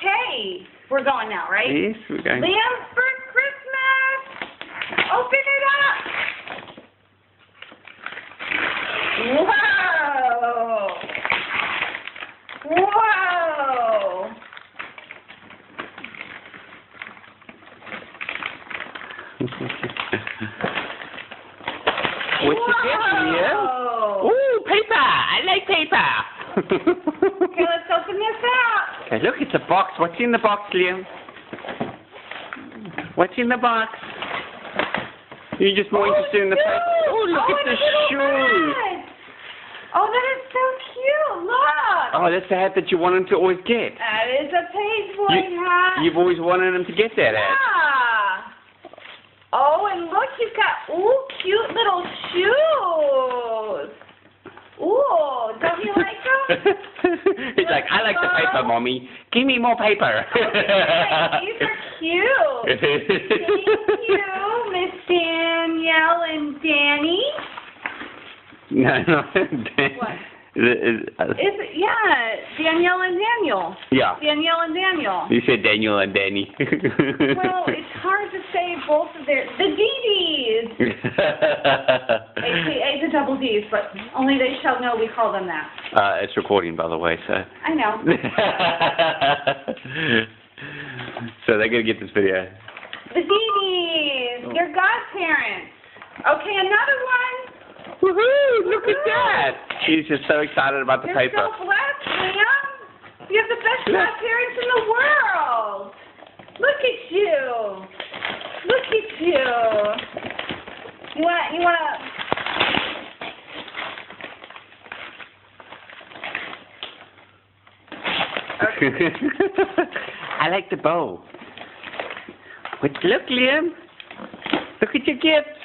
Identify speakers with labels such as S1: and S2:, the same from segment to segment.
S1: Okay, we're going now, right?
S2: Yes, we're going.
S1: Liam for Christmas! Open it up! Whoa! Whoa!
S2: What's you get, Liam? Ooh, paper! I like paper!
S1: Okay, let's open this up.
S2: Okay, look, it's a box. What's in the box, Liam? What's in the box? You're just more interested in the paper. Oh, look at the shoes.
S1: Oh, that is so cute. Look.
S2: Oh, that's the hat that you wanted to always get.
S1: That is a page boy hat.
S2: You've always wanted him to get that hat.
S1: Yeah. Oh, and look, you've got, cute little shoes. Ooh, don't you like them?
S2: He's like, I like the paper, Mommy. Give me more paper.
S1: These are cute. Thank you, Miss Danielle and Danny.
S2: No.
S1: What?
S2: Yeah,
S1: Danielle and Daniel.
S2: Yeah.
S1: Danielle and Daniel.
S2: You said Daniel and Danny.
S1: Well, it's hard to say both of the DDs. AKA the double Ds, but only they shall know we call them that.
S2: It's recording, by the way, so.
S1: I know.
S2: So they're going to get this video.
S1: The DDs, your godparents. Okay, another one.
S2: Woohoo! Look at that! She's just so excited about the
S1: You're
S2: paper.
S1: so blessed, Liam. You have the best godparents in the world. Look at you. Look at you. You wanna?
S2: I like the bow. But look, Liam. Look at your gifts.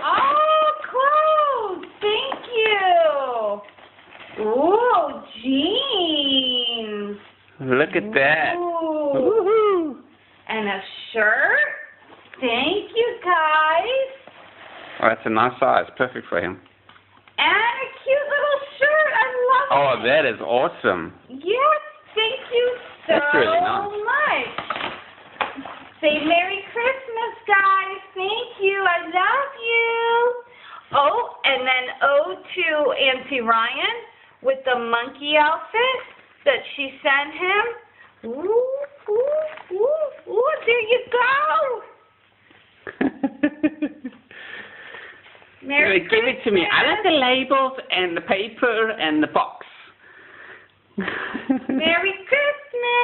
S1: Oh, clothes! Thank you! Ooh, jeans!
S2: Look at that.
S1: Ooh.
S2: Woohoo!
S1: And a shirt? Thank you, guys!
S2: Oh, that's a nice size. Perfect for him.
S1: And a cute little shirt. I love it.
S2: Oh, that is awesome.
S1: Yes, thank you so
S2: That's really nice.
S1: much. Say Merry Christmas, guys. Thank you. I love you. Oh, and then to Auntie Ryan with the monkey outfit that she sent him. Ooh, there you go. Merry
S2: Give
S1: Christmas.
S2: it to me. I like the labels and the paper and the box.
S1: Merry